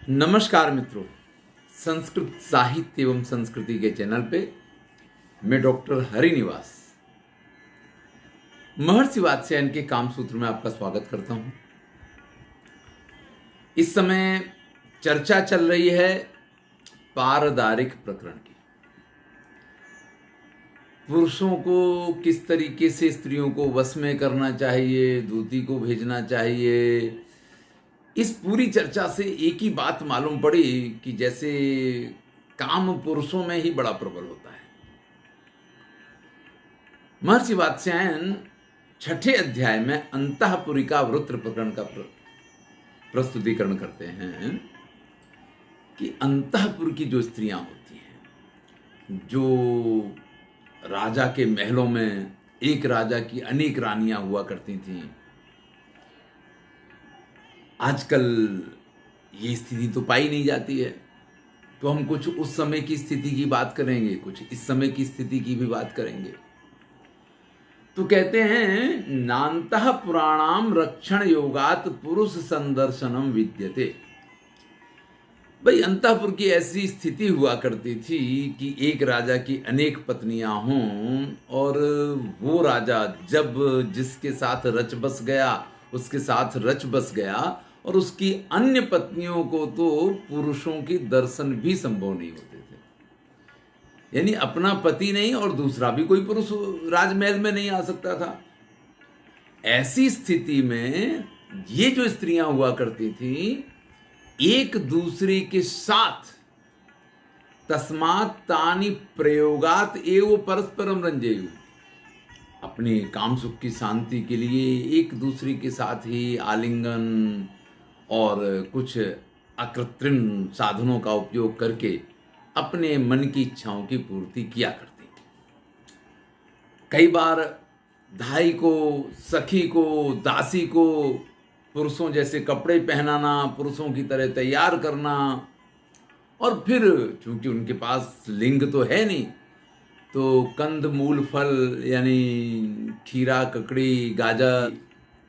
नमस्कार मित्रों, संस्कृत साहित्य एवं संस्कृति के चैनल पे मैं डॉक्टर हरिनिवास महर्षि वात्स्यायन के कामसूत्र में आपका स्वागत करता हूं। इस समय चर्चा चल रही है पारदारिक प्रकरण की। पुरुषों को किस तरीके से स्त्रियों को वश में करना चाहिए, दूती को भेजना चाहिए। इस पूरी चर्चा से एक ही बात मालूम पड़ी कि जैसे काम पुरुषों में ही बड़ा प्रबल होता है। महर्षि वात्स्यायन छठे अध्याय में अंतःपुरिका वृत्र प्रकरण का प्रस्तुतिकरण करते हैं कि अंतःपुर की जो स्त्रियां होती हैं, जो राजा के महलों में एक राजा की अनेक रानियां हुआ करती थीं, आजकल ये स्थिति तो पाई नहीं जाती है। तो हम कुछ उस समय की स्थिति की बात करेंगे, कुछ इस समय की स्थिति की भी बात करेंगे। तो कहते हैं नान्तः पुराणाम रक्षण योगात पुरुष संदर्शनम विद्यते। भाई अंतःपुर की ऐसी स्थिति हुआ करती थी कि एक राजा की अनेक पत्नियां हों और वो राजा जब जिसके साथ रच बस गया उसके साथ रच बस गया और उसकी अन्य पत्नियों को तो पुरुषों की दर्शन भी संभव नहीं होते थे। यानी अपना पति नहीं और दूसरा भी कोई पुरुष राजमहल में नहीं आ सकता था। ऐसी स्थिति में ये जो स्त्रियां हुआ करती थी, एक दूसरे के साथ तस्मात् तानि प्रयोगात एव परस्परम रंजेयु, अपने काम सुख की शांति के लिए एक दूसरे के साथ ही आलिंगन और कुछ अकृत्रिम साधनों का उपयोग करके अपने मन की इच्छाओं की पूर्ति किया करती। कई बार धाई को, सखी को, दासी को पुरुषों जैसे कपड़े पहनाना, पुरुषों की तरह तैयार करना, और फिर चूंकि उनके पास लिंग तो है नहीं, तो कंद मूल फल यानी खीरा, ककड़ी, गाजर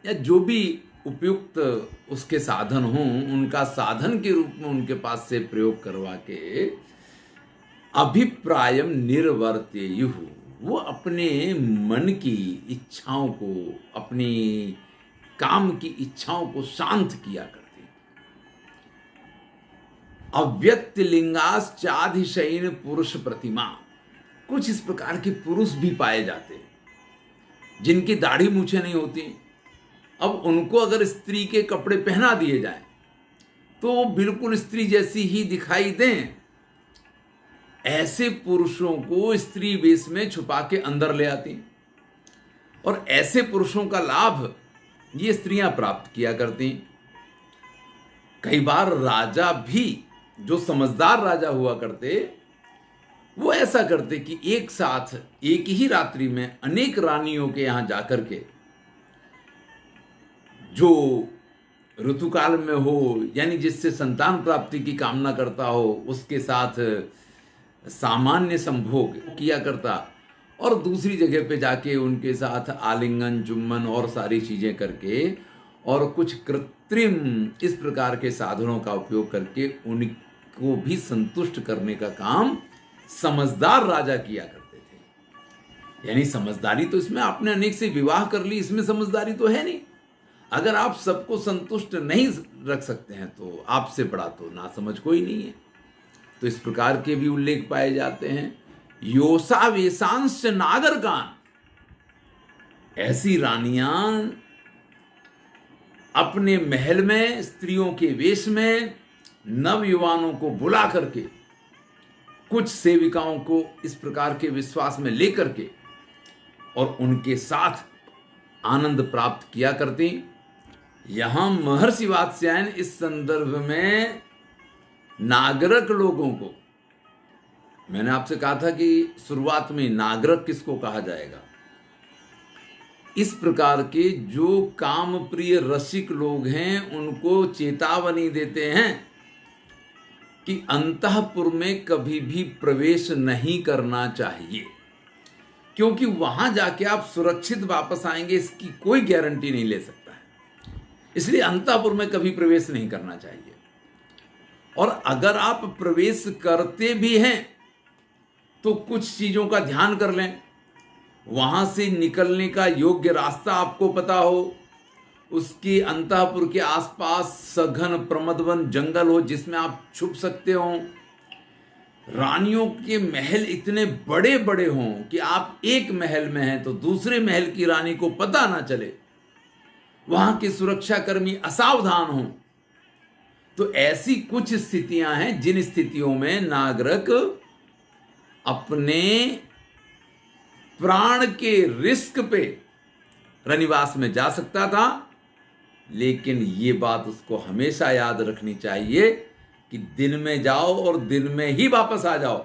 या जो भी उपयुक्त उसके साधन हों, उनका साधन के रूप में उनके पास से प्रयोग करवा के अभिप्रायम निर्वर्तेयुः, वो अपने मन की इच्छाओं को, अपनी काम की इच्छाओं को शांत किया करती। अव्यक्त लिंगाश्चाधिशयीन पुरुष प्रतिमा, कुछ इस प्रकार के पुरुष भी पाए जाते हैं जिनकी दाढ़ी मूछें नहीं होती। अब उनको अगर स्त्री के कपड़े पहना दिए जाएं तो वो बिल्कुल स्त्री जैसी ही दिखाई दें। ऐसे पुरुषों को स्त्री वेश में छुपा के अंदर ले आती और ऐसे पुरुषों का लाभ ये स्त्रियां प्राप्त किया करती। कई बार राजा भी, जो समझदार राजा हुआ करते, वो ऐसा करते कि एक साथ एक ही रात्रि में अनेक रानियों के यहां जाकर के, जो ऋतुकाल में हो यानी जिससे संतान प्राप्ति की कामना करता हो, उसके साथ सामान्य संभोग किया करता और दूसरी जगह पे जाके उनके साथ आलिंगन, चुम्बन और सारी चीजें करके और कुछ कृत्रिम इस प्रकार के साधनों का उपयोग करके उनको भी संतुष्ट करने का काम समझदार राजा किया करते थे। यानी समझदारी तो इसमें आपने अनेक से विवाह कर ली, इसमें समझदारी तो है नहीं। अगर आप सबको संतुष्ट नहीं रख सकते हैं तो आपसे बड़ा तो ना समझ कोई नहीं है। तो इस प्रकार के भी उल्लेख पाए जाते हैं। योसा वेशांश नागरगान, ऐसी रानियां अपने महल में स्त्रियों के वेश में नवयुवानों को बुला करके, कुछ सेविकाओं को इस प्रकार के विश्वास में लेकर के और उनके साथ आनंद प्राप्त किया करती। यहां महर्षि वात्स्यायन इस संदर्भ में नागरक लोगों को, मैंने आपसे कहा था कि शुरुआत में नागरक किसको कहा जाएगा, इस प्रकार के जो काम प्रिय रसिक लोग हैं उनको चेतावनी देते हैं कि अंतःपुर में कभी भी प्रवेश नहीं करना चाहिए, क्योंकि वहां जाके आप सुरक्षित वापस आएंगे इसकी कोई गारंटी नहीं ले सकता है। इसलिए अंतःपुर में कभी प्रवेश नहीं करना चाहिए। और अगर आप प्रवेश करते भी हैं तो कुछ चीजों का ध्यान कर लें, वहां से निकलने का योग्य रास्ता आपको पता हो, उसके अंतःपुर के आसपास सघन प्रमदवन जंगल हो जिसमें आप छुप सकते हो, रानियों के महल इतने बड़े बड़े हों कि आप एक महल में हैं तो दूसरे महल की रानी को पता ना चले, वहां के सुरक्षाकर्मी असावधान हों। तो ऐसी कुछ स्थितियां हैं जिन स्थितियों में नागरिक अपने प्राण के रिस्क पे रनिवास में जा सकता था। लेकिन ये बात उसको हमेशा याद रखनी चाहिए कि दिन में जाओ और दिन में ही वापस आ जाओ,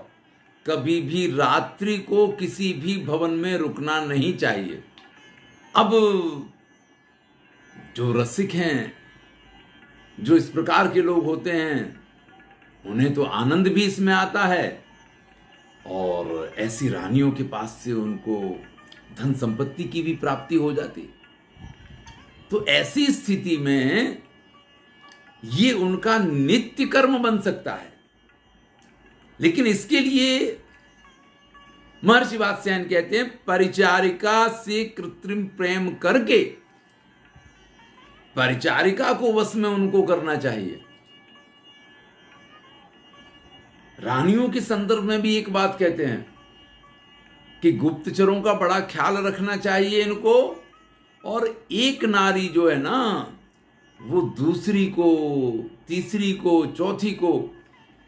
कभी भी रात्रि को किसी भी भवन में रुकना नहीं चाहिए। अब जो रसिक हैं, जो इस प्रकार के लोग होते हैं, उन्हें तो आनंद भी इसमें आता है और ऐसी रानियों के पास से उनको धन संपत्ति की भी प्राप्ति हो जाती। तो ऐसी स्थिति में ये उनका नित्य कर्म बन सकता है। लेकिन इसके लिए महर्षि वात्स्यायन कहते हैं, परिचारिका से कृत्रिम प्रेम करके परिचारिका को वश में उनको करना चाहिए। रानियों के संदर्भ में भी एक बात कहते हैं कि गुप्तचरों का बड़ा ख्याल रखना चाहिए इनको, और एक नारी जो है ना, वो दूसरी को, तीसरी को, चौथी को,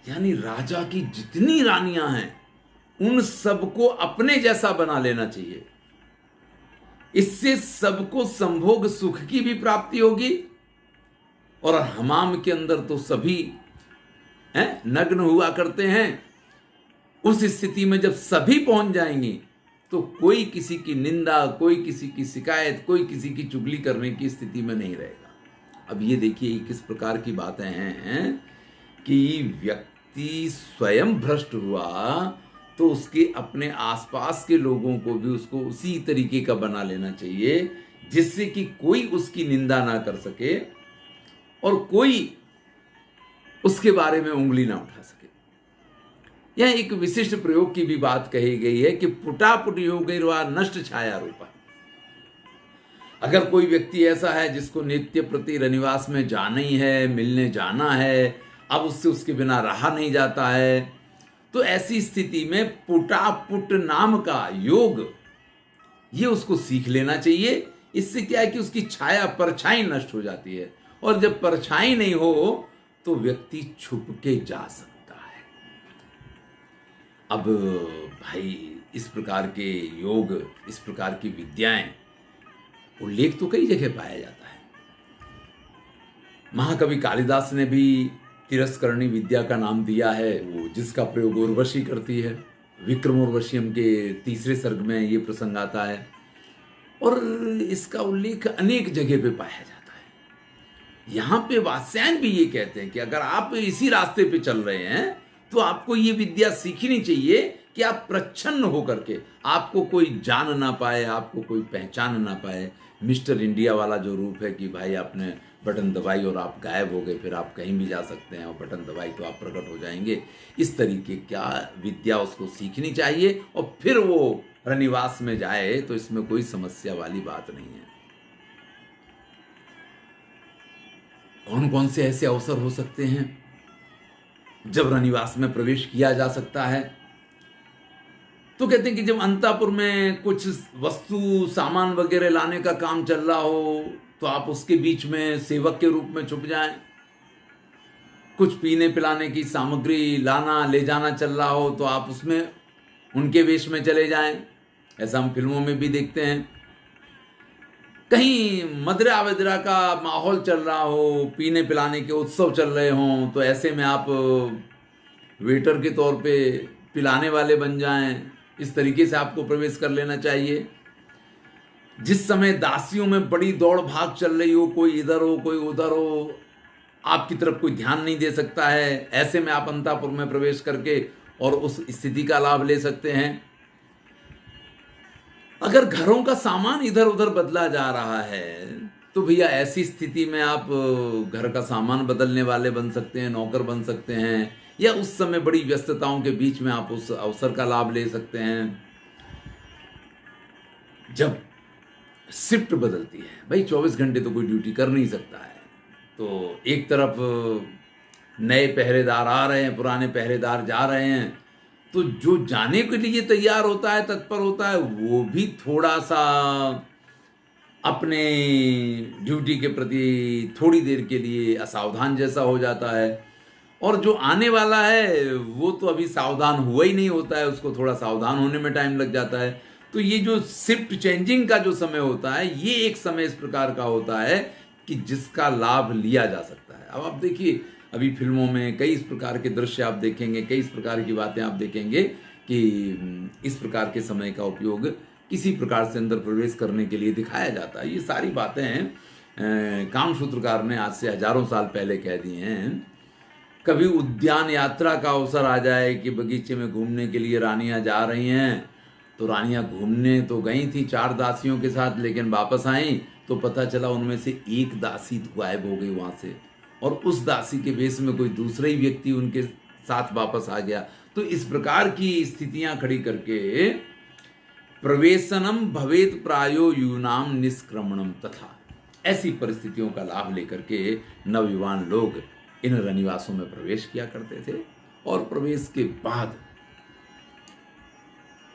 यानी राजा की जितनी रानियां हैं उन सबको अपने जैसा बना लेना चाहिए। इससे सबको संभोग सुख की भी प्राप्ति होगी, और हमाम के अंदर तो सभी नग्न हुआ करते हैं। उस स्थिति में जब सभी पहुंच जाएंगे तो कोई किसी की निंदा, कोई किसी की शिकायत, कोई किसी की चुगली करने की स्थिति में नहीं रहेगा। अब ये देखिए किस प्रकार की बातें हैं कि व्यक्ति स्वयं भ्रष्ट हुआ तो उसके अपने आसपास के लोगों को भी उसको उसी तरीके का बना लेना चाहिए जिससे कि कोई उसकी निंदा ना कर सके और कोई उसके बारे में उंगली ना उठा सके। यह एक विशिष्ट प्रयोग की भी बात कही गई है कि पुटापुट योगैर्वा नष्ट छाया रूपा। अगर कोई व्यक्ति ऐसा है जिसको नित्य प्रति रनिवास में जाना ही है, मिलने जाना है, अब उससे उसके बिना रहा नहीं जाता है, तो ऐसी स्थिति में पुटापुट नाम का योग ये उसको सीख लेना चाहिए। इससे क्या है कि उसकी छाया, परछाई नष्ट हो जाती है, और जब परछाई नहीं हो तो व्यक्ति छुप के जा सकता है। अब भाई इस प्रकार के योग, इस प्रकार की विद्याएं, उल्लेख तो कई जगह पाया जाता है। महाकवि कालिदास ने भी तिरस्करणी विद्या का नाम दिया है, वो जिसका प्रयोग उर्वशी करती है। विक्रमोर्वशीयम के 3 सर्ग में ये प्रसंग आता है, और इसका उल्लेख अनेक जगह पे पाया जाता है। यहां पे वात्स्यायन भी ये कहते हैं कि अगर आप इसी रास्ते पे चल रहे हैं तो आपको ये विद्या सीखनी चाहिए कि आप प्रच्छन्न होकर के, आपको कोई जान ना पाए, आपको कोई पहचान ना पाए। मिस्टर इंडिया वाला जो रूप है कि भाई आपने बटन दबाई और आप गायब हो गए, फिर आप कहीं भी जा सकते हैं, और बटन दबाई तो आप प्रकट हो जाएंगे, इस तरीके क्या विद्या उसको सीखनी चाहिए और फिर वो रनिवास में जाए तो इसमें कोई समस्या वाली बात नहीं है। कौन कौन से ऐसे अवसर हो सकते हैं जब रनिवास में प्रवेश किया जा सकता है? तो कहते हैं कि जब अंतापुर में कुछ वस्तु सामान वगैरह लाने का काम चल रहा हो तो आप उसके बीच में सेवक के रूप में छुप जाएं। कुछ पीने पिलाने की सामग्री लाना ले जाना चल रहा हो तो आप उसमें उनके वेश में चले जाएं। ऐसा हम फिल्मों में भी देखते हैं। कहीं मदिरा वदिरा का माहौल चल रहा हो, पीने पिलाने के उत्सव चल रहे हों, तो ऐसे में आप वेटर के तौर पे पिलाने वाले बन जाएं। इस तरीके से आपको प्रवेश कर लेना चाहिए। जिस समय दासियों में बड़ी दौड़ भाग चल रही हो, कोई इधर हो कोई उधर हो, आपकी तरफ कोई ध्यान नहीं दे सकता है, ऐसे में आप अंतापुर में प्रवेश करके और उस स्थिति का लाभ ले सकते हैं। अगर घरों का सामान इधर उधर बदला जा रहा है तो भैया ऐसी स्थिति में आप घर का सामान बदलने वाले बन सकते हैं, नौकर बन सकते हैं, या उस समय बड़ी व्यस्तताओं के बीच में आप उस अवसर का लाभ ले सकते हैं। जब शिफ्ट बदलती है, भाई 24 घंटे तो कोई ड्यूटी कर नहीं सकता है, तो एक तरफ नए पहरेदार आ रहे हैं, पुराने पहरेदार जा रहे हैं, तो जो जाने के लिए तैयार होता है, तत्पर होता है, वो भी थोड़ा सा अपने ड्यूटी के प्रति थोड़ी देर के लिए असावधान जैसा हो जाता है। और जो आने वाला है वो तो अभी सावधान हुआ ही नहीं होता है, उसको थोड़ा सावधान होने में टाइम लग जाता है। तो ये जो शिफ्ट चेंजिंग का जो समय होता है, ये एक समय इस प्रकार का होता है कि जिसका लाभ लिया जा सकता है। अब आप देखिए, अभी फिल्मों में कई इस प्रकार के दृश्य आप देखेंगे, कई इस प्रकार की बातें आप देखेंगे कि इस प्रकार के समय का उपयोग किसी प्रकार से अंदर प्रवेश करने के लिए दिखाया जाता है। ये सारी बातें कामसूत्रकार ने आज से हजारों साल पहले कह दी हैं। कभी उद्यान यात्रा का अवसर आ जाए कि बगीचे में घूमने के लिए रानियां जा रही हैं, तो रानियां घूमने तो गई थी 4 दासियों के साथ, लेकिन वापस आई तो पता चला उनमें से एक दासी गायब हो गई वहां से, और उस दासी के वेश में कोई दूसरा ही व्यक्ति उनके साथ वापस आ गया। तो इस प्रकार की स्थितियां खड़ी करके प्रवेशनम भवेत प्रायो यूनाम निष्क्रमणम, तथा ऐसी परिस्थितियों का लाभ लेकर के नवयुवान लोग इन रनिवासों में प्रवेश किया करते थे, और प्रवेश के बाद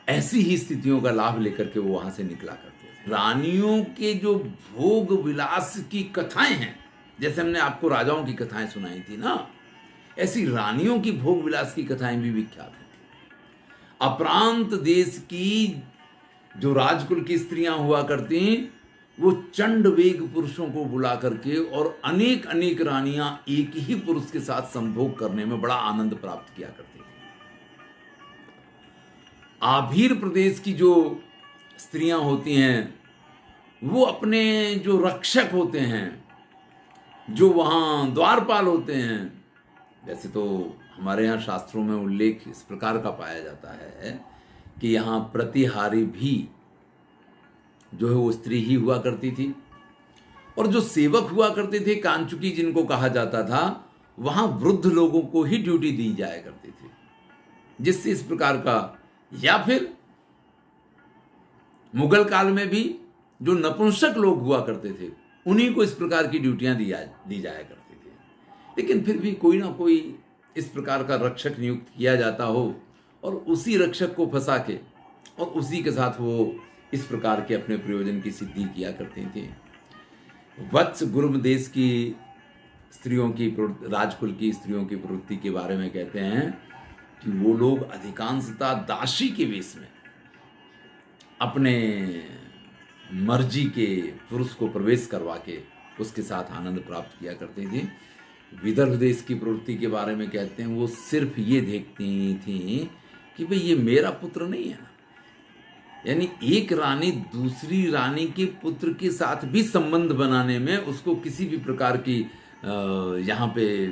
ऐसी ही स्थितियों का लाभ लेकर के वो वहां से निकला करते थे। रानियों के जो भोग विलास की कथाएं हैं, जैसे हमने आपको राजाओं की कथाएं सुनाई थी ना, ऐसी रानियों की भोग विलास की कथाएं भी विख्यात हैं। अप्रांत देश की जो राजकुल की स्त्रियां हुआ करती, वो चंड वेग पुरुषों को बुला करके और अनेक अनेक रानियां एक ही पुरुष के साथ संभोग करने में बड़ा आनंद प्राप्त किया करती थी। आभीर प्रदेश की जो स्त्रियां होती हैं, वो अपने जो रक्षक होते हैं, जो वहां द्वारपाल होते हैं, वैसे तो हमारे यहाँ शास्त्रों में उल्लेख इस प्रकार का पाया जाता है कि यहाँ प्रतिहारी भी जो है वो स्त्री ही हुआ करती थी, और जो सेवक हुआ करते थे, कांचुकी जिनको कहा जाता था, वहां वृद्ध लोगों को ही ड्यूटी दी जाया करती थी, जिससे इस प्रकार का, या फिर मुगल काल में भी जो नपुंसक लोग हुआ करते थे, उन्हीं को इस प्रकार की ड्यूटियां दी जाया करती थी। लेकिन फिर भी कोई ना कोई इस प्रकार का रक्षक नियुक्त किया जाता हो, और उसी रक्षक को फंसा के और उसी के साथ वो इस प्रकार के अपने प्रयोजन की सिद्धि किया करती थी। वत्स गुर्म देश की स्त्रियों की, राजकुल की स्त्रियों की प्रवृत्ति के बारे में कहते हैं कि वो लोग अधिकांशतः दासी के वेश में अपने मर्जी के पुरुष को प्रवेश करवा के उसके साथ आनंद प्राप्त किया करती थी। विदर्भ देश की प्रवृत्ति के बारे में कहते हैं, वो सिर्फ ये देखती थी कि भाई ये मेरा पुत्र नहीं है ना, यानी एक रानी दूसरी रानी के पुत्र के साथ भी संबंध बनाने में उसको किसी भी प्रकार की यहाँ पे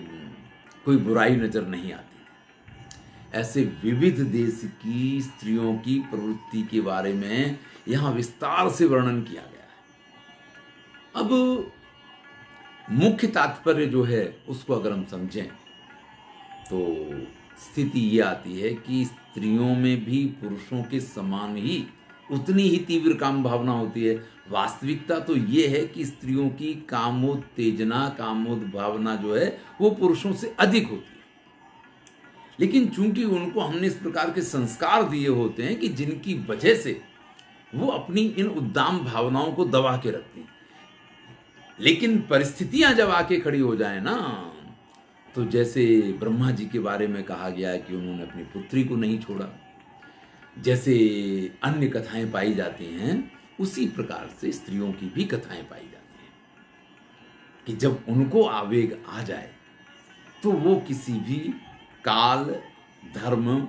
कोई बुराई नजर नहीं आती। ऐसे विविध देश की स्त्रियों की प्रवृत्ति के बारे में यहाँ विस्तार से वर्णन किया गया है। अब मुख्य तात्पर्य जो है उसको अगर हम समझें तो स्थिति ये आती है कि स्त्रियों में भी पुरुषों के समान ही उतनी ही तीव्र काम भावना होती है। वास्तविकता तो ये है कि स्त्रियों की कामोत्तेजना, कामोद भावना जो है वो पुरुषों से अधिक होती है, लेकिन चूंकि उनको हमने इस प्रकार के संस्कार दिए होते हैं कि जिनकी वजह से वो अपनी इन उद्दाम भावनाओं को दबा के रखती हैं। लेकिन परिस्थितियां जब आके खड़ी हो जाए ना, तो जैसे ब्रह्मा जी के बारे में कहा गया है कि उन्होंने अपनी पुत्री को नहीं छोड़ा, जैसे अन्य कथाएं पाई जाती हैं, उसी प्रकार से स्त्रियों की भी कथाएं पाई जाती हैं कि जब उनको आवेग आ जाए तो वो किसी भी काल, धर्म,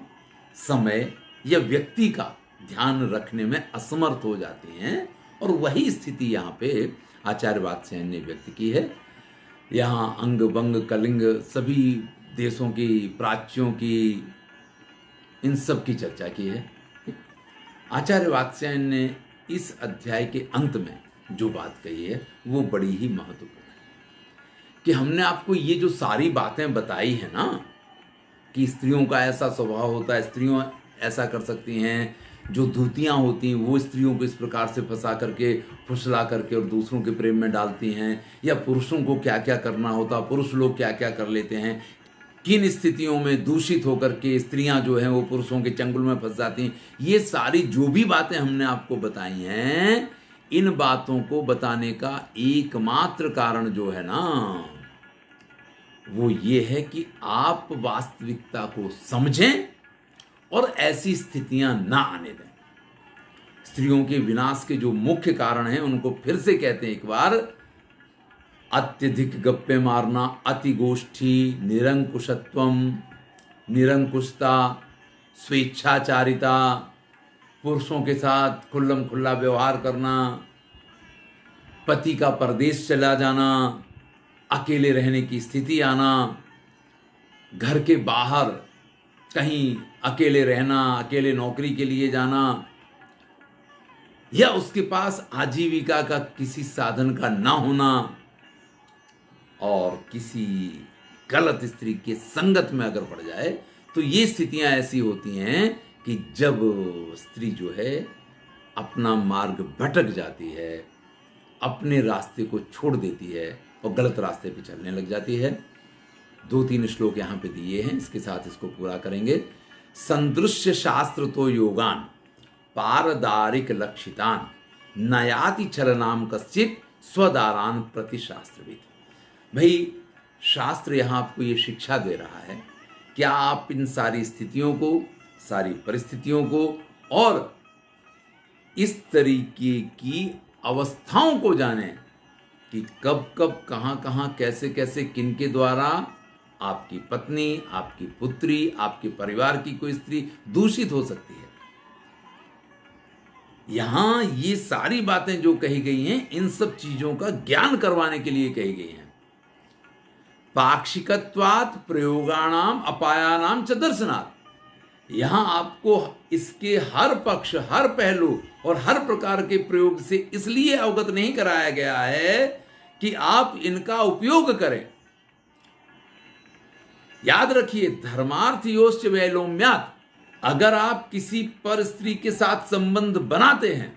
समय या व्यक्ति का ध्यान रखने में असमर्थ हो जाती हैं। और वही स्थिति यहाँ पे आचार्य वात्स्यायन ने व्यक्त की है। यहाँ अंग, बंग, कलिंग सभी देशों की, प्राच्यों की, इन सब की चर्चा की है। आचार्य वात्स्यायन ने इस अध्याय के अंत में जो बात कही है वो बड़ी ही महत्वपूर्ण है कि हमने आपको ये जो सारी बातें बताई है ना कि स्त्रियों का ऐसा स्वभाव होता है, स्त्रियों ऐसा कर सकती हैं, जो धूतियाँ होती हैं वो स्त्रियों को इस प्रकार से फंसा करके, फुसला करके और दूसरों के प्रेम में डालती हैं, या पुरुषों को क्या क्या करना होता, पुरुष लोग क्या क्या कर लेते हैं, किन स्थितियों में दूषित होकर के स्त्रियां जो हैं वो पुरुषों के चंगुल में फंस जाती हैं। ये सारी जो भी बातें हमने आपको बताई हैं, इन बातों को बताने का एकमात्र कारण जो है ना वो ये है कि आप वास्तविकता को समझें और ऐसी स्थितियां ना आने दें। स्त्रियों के विनाश के जो मुख्य कारण हैं उनको फिर से कहते हैं एक बार, अत्यधिक गप्पे मारना, अतिगोष्ठी, निरंकुशत्वम, निरंकुशता, स्वेच्छाचारिता, पुरुषों के साथ खुल्लम खुल्ला व्यवहार करना, पति का परदेश चला जाना, अकेले रहने की स्थिति आना, घर के बाहर कहीं अकेले रहना, अकेले नौकरी के लिए जाना, या उसके पास आजीविका का किसी साधन का ना होना, और किसी गलत स्त्री के संगत में अगर पड़ जाए तो ये स्थितियां ऐसी होती हैं कि जब स्त्री जो है अपना मार्ग भटक जाती है, अपने रास्ते को छोड़ देती है और गलत रास्ते पे चलने लग जाती है। 2-3 श्लोक यहाँ पे दिए हैं, इसके साथ इसको पूरा करेंगे। संदृश्य शास्त्र तो योगान पारदारिक लक्षितान नयाति छलनाम कश्चित स्वदारान प्रति शास्त्रविद। भाई शास्त्र यहाँ आपको ये शिक्षा दे रहा है कि आप इन सारी स्थितियों को, सारी परिस्थितियों को और इस तरीके की अवस्थाओं को जानें कि कब कब, कहाँ कहाँ, कैसे कैसे, किनके द्वारा आपकी पत्नी, आपकी पुत्री, आपके परिवार की कोई स्त्री दूषित हो सकती है। यहां ये सारी बातें जो कही गई हैं, इन सब चीजों का ज्ञान करवाने के लिए कही गई हैं। पाक्षिकत्वात् प्रयोगाणाम अपायानाम च दर्शनात्। यहां आपको इसके हर पक्ष, हर पहलू और हर प्रकार के प्रयोग से इसलिए अवगत नहीं कराया गया है कि आप इनका उपयोग करें। याद रखिए, धर्मार्थ योश्च वैलोम्यात्। अगर आप किसी पर स्त्री के साथ संबंध बनाते हैं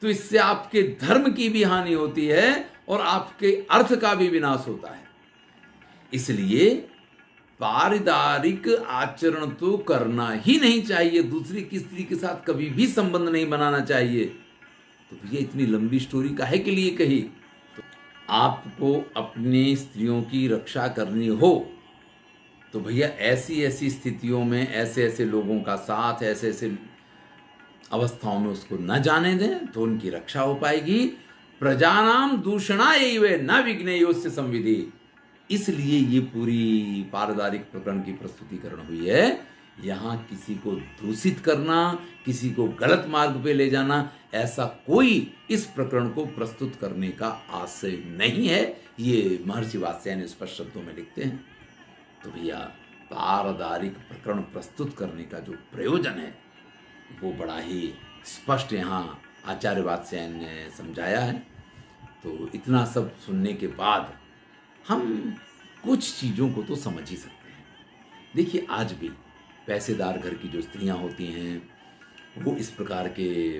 तो इससे आपके धर्म की भी हानि होती है और आपके अर्थ का भी विनाश होता है। इसलिए पारिदारिक आचरण तो करना ही नहीं चाहिए, दूसरी की स्त्री के साथ कभी भी संबंध नहीं बनाना चाहिए। तो भैया इतनी लंबी स्टोरी काहे के लिए कही? तो आपको अपनी स्त्रियों की रक्षा करनी हो तो भैया ऐसी ऐसी स्थितियों में, ऐसे ऐसे लोगों का साथ, ऐसे ऐसे अवस्थाओं में उसको न जाने दें तो उनकी रक्षा हो पाएगी। प्रजानाम दूषणायैव न विघ्नेयोस्य संविधि। इसलिए ये पूरी पारदारिक प्रकरण की प्रस्तुतिकरण हुई है। यहाँ किसी को दूषित करना, किसी को गलत मार्ग पे ले जाना, ऐसा कोई इस प्रकरण को प्रस्तुत करने का आशय नहीं है। ये महर्षि वात्स्यायन स्पष्ट शब्दों में लिखते हैं। तो भैया पारदारिक प्रकरण प्रस्तुत करने का जो प्रयोजन है वो बड़ा ही स्पष्ट यहाँ आचार्य वात्स्यायन ने समझाया है। तो इतना सब सुनने के बाद हम कुछ चीज़ों को तो समझ ही सकते हैं। देखिए, आज भी पैसेदार घर की जो स्त्रियां होती हैं वो इस प्रकार के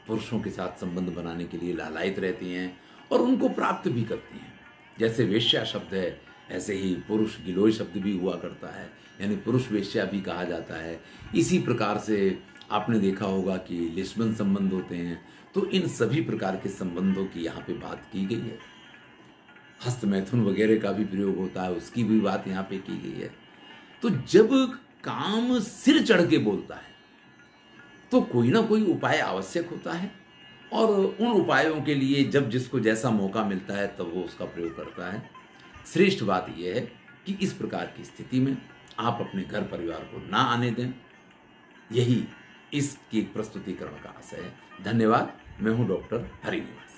पुरुषों के साथ संबंध बनाने के लिए लालायित रहती हैं और उनको प्राप्त भी करती हैं। जैसे वेश्या शब्द है, ऐसे ही पुरुष गिलोय शब्द भी हुआ करता है, यानी पुरुष वेश्या भी कहा जाता है। इसी प्रकार से आपने देखा होगा कि लिस्बन संबंध होते हैं। तो इन सभी प्रकार के संबंधों की यहाँ पे बात की गई है। हस्तमैथुन वगैरह का भी प्रयोग होता है, उसकी भी बात यहाँ पे की गई है। तो जब काम सिर चढ़ के बोलता है तो कोई ना कोई उपाय आवश्यक होता है और उन उपायों के लिए जब जिसको जैसा मौका मिलता है तब वो उसका प्रयोग करता है। श्रेष्ठ बात यह है कि इस प्रकार की स्थिति में आप अपने घर परिवार को ना आने दें। यही इसकी प्रस्तुतिकरण का आशय है। धन्यवाद। मैं हूं डॉक्टर हरिनिवास।